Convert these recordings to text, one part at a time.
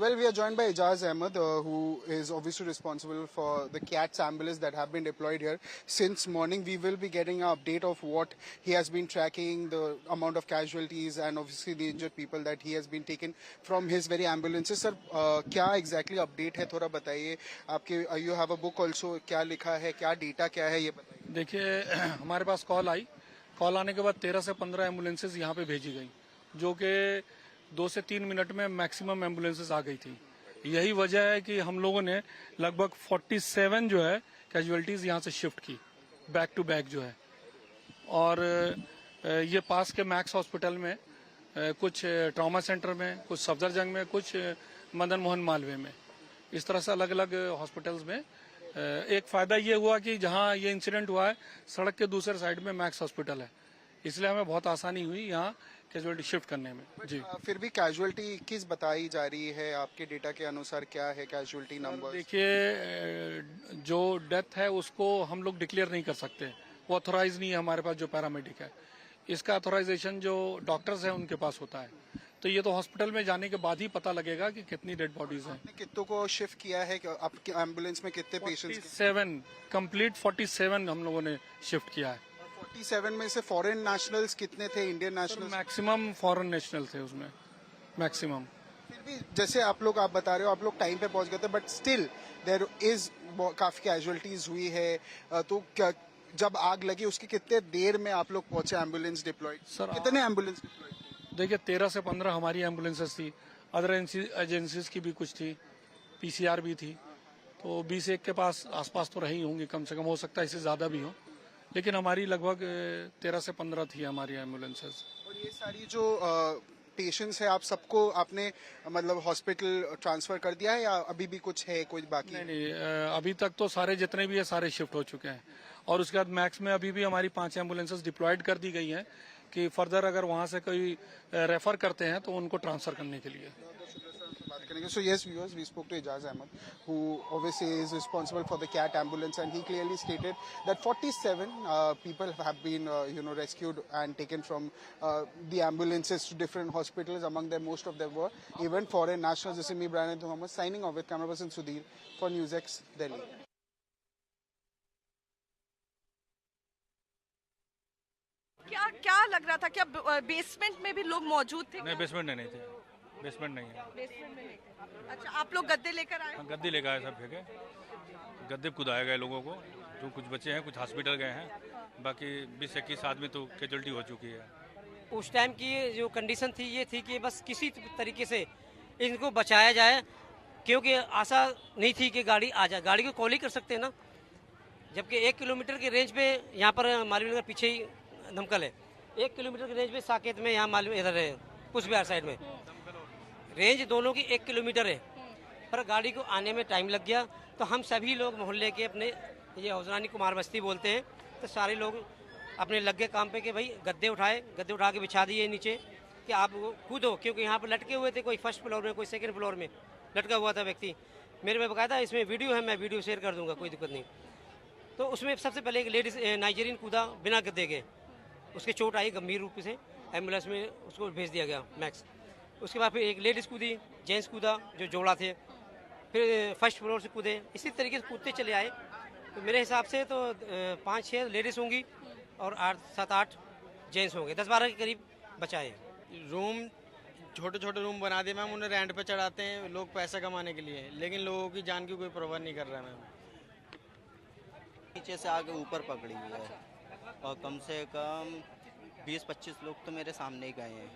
Well, we are joined by Ijaz Ahmed, who is obviously responsible for the CATS ambulance that have been deployed here. Since morning, we will be getting an update of what he has been tracking, the amount of casualties and obviously the injured people that he has been taken from his very ambulances. Sir, क्या exactly update है थोड़ा बताइए. आपके you have a book also. क्या लिखा है, क्या data क्या है ये बताइए. देखिए हमारे पास कॉल आने के बाद 13 से 15 एम्बुलेंसेज यहाँ पे भेजी गई, जो कि 2 से 3 मिनट में मैक्सिमम एम्बुलेंसेज आ गई थी. यही वजह है कि हम लोगों ने लगभग 47 जो है कैजुअलिटीज यहाँ से शिफ्ट की बैक टू बैक जो है. और ये पास के मैक्स हॉस्पिटल में, कुछ ट्रॉमा सेंटर में, कुछ सफदरजंग में, कुछ मदन मोहन मालवीय में, इस तरह से अलग अलग हॉस्पिटल्स में. एक फायदा ये हुआ कि जहाँ ये इंसिडेंट हुआ है सड़क के दूसरे साइड में मैक्स हॉस्पिटल है, इसलिए हमें बहुत आसानी हुई यहाँ कैजुअलिटी शिफ्ट करने में. जी, फिर भी कैजुअलिटी किस बताई जा रही है आपके डेटा के अनुसार, क्या है कैजुअलिटी नंबर? देखिए जो डेथ है उसको हम लोग डिक्लेयर नहीं कर सकते, वो ऑथोराइज नहीं है हमारे पास जो पैरामेडिक है. इसका ऑथोराइजेशन जो डॉक्टर्स हैं उनके पास होता है. तो ये तो हॉस्पिटल में जाने के बाद ही पता लगेगा कि कितनी डेड बॉडीज हैं. कितनों को शिफ्ट किया है आपके एम्बुलेंस में, कितने पेशेंट्स? 47 कंप्लीट 47 हम लोगों ने शिफ्ट किया है. 47 में से फॉरेन नेशनल्स कितने थे, Indian nationals? Maximum foreign national थे उसमें, मैक्सिमम. फिर भी जैसे आप बता रहे हो आप लोग टाइम पे पहुंच गए थे, बट स्टिल देयर इज काफी कैजुअलिटीज हुई है. तो क्या जब आग लगी उसकी कितने देर में आप लोग पहुंचे, एम्बुलेंस डिप्लॉयड? सर कितने एम्बुलेंस डिप्लॉयड? देखिए 13 से 15 हमारी एम्बुलेंसेस थी, अदर एजेंसीज की भी कुछ थी, पीसीआर भी थी. तो 20-1 के पास आसपास तो रही होंगी, कम से कम, हो सकता है इससे ज्यादा भी हो, लेकिन हमारी लगभग 13 से 15 थी हमारी एम्बुलेंसेस. और ये सारी जो पेशेंट्स है, आप सबको आपने मतलब हॉस्पिटल ट्रांसफर कर दिया है या अभी भी कुछ है, कोई बाकी? नहीं, अभी तक तो सारे जितने भी है सारे शिफ्ट हो चुके हैं. और उसके बाद मैक्स में अभी भी हमारी 5 एम्बुलेंसेस डिप्लॉयड कर दी गई हैं कि फर्दर अगर वहां से कोई रेफर करते हैं तो उनको ट्रांसफर करने के लिए. So yes, viewers, we spoke to Ijaz Ahmed, who obviously is responsible for the CAT ambulance, and he clearly stated that 47 people have been, rescued and taken from the ambulances to different hospitals. Among them, most of them were even foreign nationals. This is me, Brian Thomas, signing off with camera person Sudhir for NewsX Delhi. क्या लग रहा था? क्या basement में भी लोग मौजूद थे? नहीं, बेसमेंट नहीं थे, बेसमेंट नहीं है. बेसमेंट में नहीं थे. अच्छा, आप लोग गद्दे लेकर आए? हाँ, गद्दे लेकर आए, सब फेंके गद्दे कुदाए गए लोगों को. जो कुछ बच्चे हैं कुछ हॉस्पिटल गए हैं, बाकी 20-21 आदमी तो कैजुअलिटी हो चुकी है. उस टाइम की जो कंडीशन थी ये थी कि बस किसी तरीके से इनको बचाया जाए, क्योंकि आशा नहीं थी कि गाड़ी आ जाए. गाड़ी को कॉल ही कर सकते हैं ना, जबकि 1 किलोमीटर की रेंज पे यहाँ पर मालवीय नगर पीछे ही दमकल है. 1 किलोमीटर की रेंज पे साकेत में, यहाँ मालवीय इधर है कुचबिहार साइड में. रेंज दोनों की 1 किलोमीटर है, पर गाड़ी को आने में टाइम लग गया. तो हम सभी लोग मोहल्ले के, अपने ये हौजरानी कुमार बस्ती बोलते हैं, तो सारे लोग अपने लग गए काम पे कि भाई गद्दे उठा के बिछा दिए नीचे कि आप कूदो, क्योंकि यहाँ पर लटके हुए थे, कोई फर्स्ट फ्लोर में, कोई सेकंड फ्लोर में लटका हुआ था व्यक्ति. मेरे में बकायदा इसमें वीडियो है, मैं वीडियो शेयर कर दूंगा, कोई दिक्कत नहीं. तो उसमें सबसे पहले एक लेडीज नाइजीरियन कूदा बिना गद्दे के, उसके चोट आई गंभीर रूप से, एम्बुलेंस में उसको भेज दिया गया मैक्स. उसके बाद फिर एक लेडीज़ कूदी, जेंट्स कूदा जो जोड़ा थे, फिर फर्स्ट फ्लोर से कूदे. इसी तरीके से कूदते चले आए. तो मेरे हिसाब से तो 5-6 लेडीज़ होंगी और 8-7-8 जेंट्स होंगे, 10-12 के करीब बचाए. रूम छोटे छोटे रूम बना दिए मैम, उन्हें रेंट पे चढ़ाते हैं लोग पैसा कमाने के लिए, लेकिन लोगों की जान की कोई परवाह नहीं कर रहा है मैम. नीचे से आगे ऊपर पकड़ी हुई है, और कम से कम 20-25 लोग तो मेरे सामने ही गए हैं.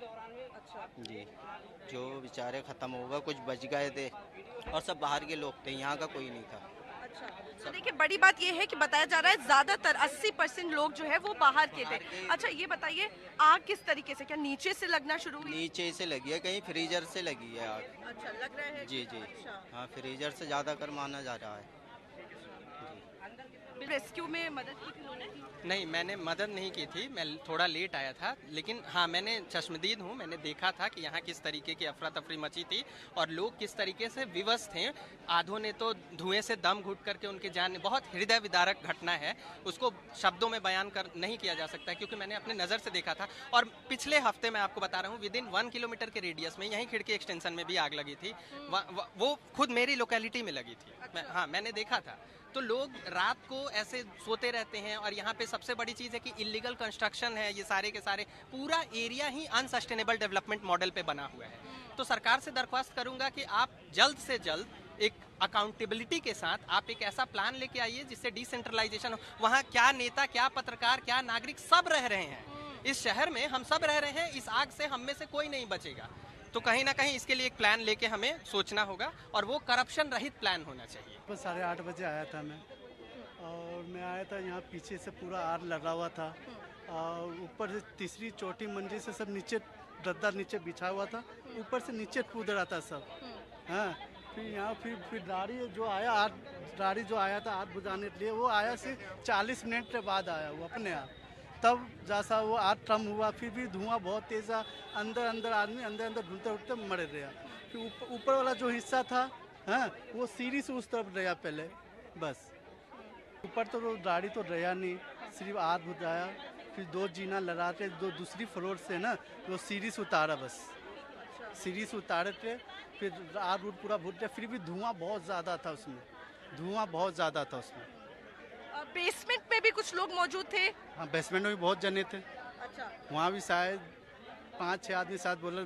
अच्छा जी, जो बेचारे ख़त्म हो गए, कुछ बच गए थे, और सब बाहर के लोग थे, यहाँ का कोई नहीं था. अच्छा. तो देखिए, बड़ी बात यह है कि बताया जा रहा है ज्यादातर 80% लोग जो है वो बाहर के थे. अच्छा, ये बताइए आग किस तरीके से, क्या नीचे से लगना शुरू हुई? नीचे से लगी है, कहीं फ्रीजर से लगी है आग. अच्छा, लग रहा है. जी जी. अच्छा. हाँ, फ्रीजर से ज़्यादा कर माना जा रहा है. रेस्क्यू में मदद की थी लोगों की? नहीं, मैंने मदद नहीं की थी, मैं थोड़ा लेट आया था, लेकिन हाँ, मैंने चश्मदीद हूँ, मैंने देखा था कि यहाँ किस तरीके की अफरा तफरी मची थी और लोग किस तरीके से विवश थे। आधों ने तो धुएं से दम घुट करके उनके जान, बहुत हृदय विदारक घटना है, उसको शब्दों में बयान कर नहीं किया जा सकता है, क्योंकि मैंने अपने नज़र से देखा था। और पिछले हफ्ते मैं आपको बता रहा हूँ, विदिन 1 किलोमीटर के रेडियस में यहीं खिड़की एक्सटेंशन में भी आग लगी थी, वो खुद मेरी लोकेलिटी में लगी थी। हाँ, मैंने देखा था। तो लोग रात को ऐसे सोते रहते हैं और यहाँ पे सबसे बड़ी चीज़ है कि इलीगल कंस्ट्रक्शन है, ये सारे के सारे, पूरा एरिया ही अनसस्टेनेबल डेवलपमेट मॉडल पे बना हुआ है। तो सरकार से दरख्वास्त करूंगा कि आप जल्द से जल्द एक अकाउंटेबिलिटी के साथ आप एक ऐसा प्लान लेके आइए जिससे डिसेंट्रलाइजेशन हो। वहाँ क्या नेता, क्या पत्रकार, क्या नागरिक, सब रह रहे हैं। इस शहर में हम सब रह रहे हैं, इस आग से हम में से कोई नहीं बचेगा। तो कहीं ना कहीं इसके लिए एक प्लान लेके हमें सोचना होगा और वो करप्शन रहित प्लान होना चाहिए। 8:30 बजे आया था मैं, और मैं आया था यहाँ पीछे से पूरा आग लगा हुआ था और ऊपर से तीसरी चौथी मंजिल से सब नीचे गद्दा नीचे बिछा हुआ था, ऊपर से नीचे कूद रहा था सब। हाँ, फिर यहाँ फिर गाड़ी जो आया था आग बुझाने के लिए, वो आया सिर्फ 40 मिनट के बाद आया वो अपने आप। तब जैसा वो आग कम हुआ, फिर भी धुआं बहुत तेज था, अंदर आदमी अंदर ढूंढते उठते मर गया। फिर ऊपर वाला जो हिस्सा था, हाँ, वो सीढ़ी से उस तरफ गया पहले, बस। ऊपर तो गाड़ी तो गया नहीं, सिर्फ आग बुझाया, फिर 2 जीना लगा के दूसरी फ्लोर से ना वो सीढ़ी से उतारा, बस सीढ़ी से उतारे थे। फिर आग पूरा बुझ गया, फिर भी धुआं बहुत ज़्यादा था उसमें, बेसमेंट में भी कुछ लोग मौजूद थे? हाँ, बेसमेंट में भी बहुत जने थे। अच्छा, वहाँ भी शायद 5-6 आदमी साथ बोले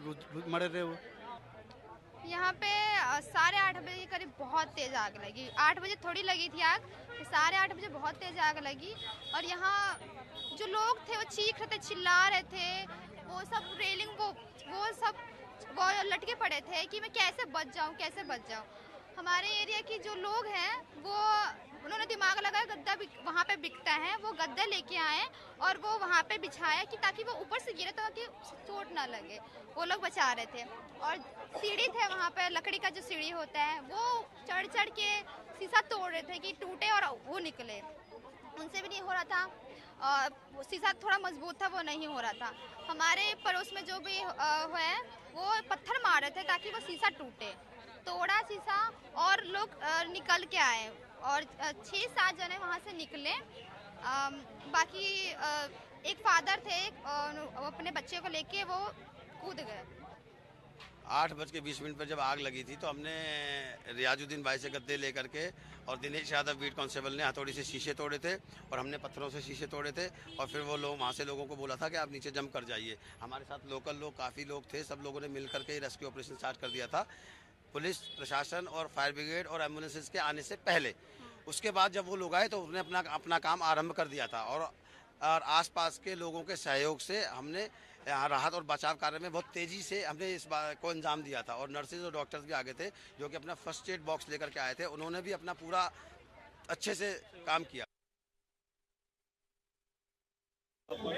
मरे रहे वो। यहाँ पे 8:30 बजे के करीब बहुत तेज आग लगी। 8 बजे थोड़ी लगी थी आग, 8:30 बजे बहुत तेज आग लगी। और यहाँ जो लोग थे वो चीख रहे थे, चिल्ला रहे थे, वो सब रेलिंग को वो लटके पड़े थे कि मैं कैसे बच जाऊँ। हमारे एरिया की जो लोग हैं वो उन्होंने दिमाग लगाया, गद्दा वहाँ पे बिकता है, वो गद्दा लेके आए और वो वहाँ पे बिछाया कि ताकि वो ऊपर से गिरे तो कि चोट ना लगे, वो लोग बचा रहे थे। और सीढ़ी थे वहाँ पे, लकड़ी का जो सीढ़ी होता है वो चढ़ के शीशा तोड़ रहे थे कि टूटे और वो निकले, उनसे भी नहीं हो रहा था। और शीशा थोड़ा मजबूत था, वो नहीं हो रहा था। हमारे पड़ोस में जो भी है वो पत्थर मार रहे थे ताकि वो शीशा टूटे, तोड़ा शीशा और लोग निकल के आए और 6-7 जने वहाँ से निकले। बाकी एक फादर थे, अपने बच्चे को लेके वो कूद गए। 8:20 पर जब आग लगी थी तो हमने रियाजुद्दीन भाई से गद्दे लेकर के और दिनेश यादव बीट कांस्टेबल ने हथौड़ी से शीशे तोड़े थे और हमने पत्थरों से शीशे तोड़े थे। और फिर वो लोग वहाँ से लोगों को बोला था कि आप नीचे जंप कर जाइए। हमारे साथ लोकल लोग काफ़ी लोग थे, सब लोगों ने मिल करके रेस्क्यू ऑपरेशन स्टार्ट कर दिया था, पुलिस प्रशासन और फायर ब्रिगेड और एम्बुलेंसेज के आने से पहले। उसके बाद जब वो लोग आए तो उन्होंने अपना काम आरंभ कर दिया था और आसपास के लोगों के सहयोग से हमने राहत और बचाव कार्य में बहुत तेज़ी से हमने इस बात को अंजाम दिया था। और नर्सेज और डॉक्टर्स भी आगे थे जो कि अपना फर्स्ट एड बॉक्स लेकर के आए थे, उन्होंने भी अपना पूरा अच्छे से काम किया।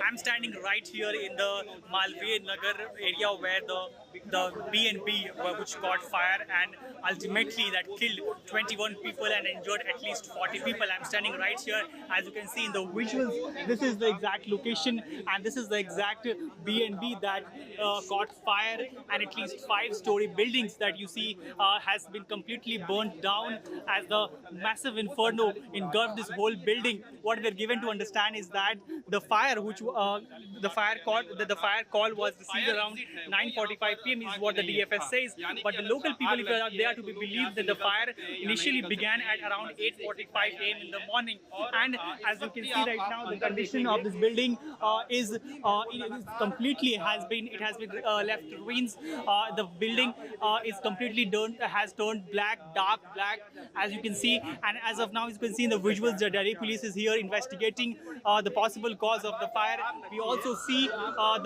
I'm standing right here in the Malviya Nagar area where the B&B which caught fire and ultimately that killed 21 people and injured at least 40 people. I'm standing right here, as you can see in the visuals. This is the exact location and this is the exact B&B that caught fire, and at least 5-story buildings that you see has been completely burnt down as the massive inferno engulfed this whole building. What we're given to understand is that the fire the fire call was received around 9:45 p.m. is what the DFS says, but the local people, if they are to be believed, that the fire initially began at around 8:45 a.m. in the morning. And as you can see right now, the condition of this building is completely has been left ruins. The building is completely has turned dark black, as you can see. And as of now, as you can see in the visuals, the Delhi police is here investigating the possible cause of the fire. We also see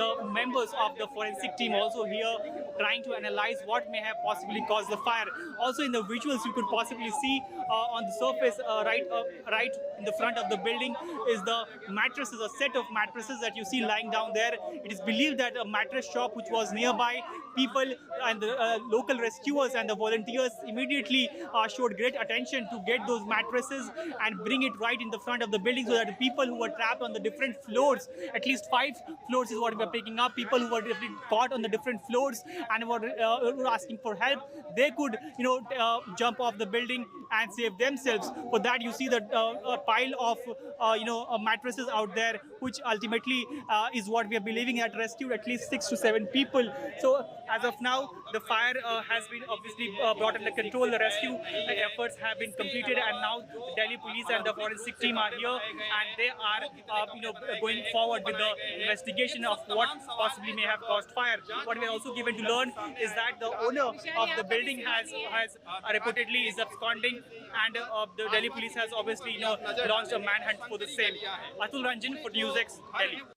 the members of the forensic team also here trying to analyze what may have possibly caused the fire. Also in the visuals, you could possibly see on the surface right in the front of the building is the mattresses, a set of mattresses that you see lying down there. It is believed that a mattress shop which was nearby people and the local rescuers and the volunteers immediately showed great attention to get those mattresses and bring it right in the front of the building so that the people who were trapped on the different floors, at least 5 floors is what we are picking up, people who were caught on the different floors and were asking for help, they could, jump off the building and save themselves. For that, you see that a pile of, mattresses out there, which ultimately is what we are believing had rescued at least 6 to 7 people. So as of now, the fire has been obviously brought under control. The rescue efforts have been completed, and now the Delhi police and the forensic team are here, and they are, going forward with the investigation of what possibly may have caused fire. What we are also given to learn is that the owner of the building has reportedly is absconding, and the Delhi police has obviously launched a manhunt for the same. Atul Ranjan for NewsX, Delhi.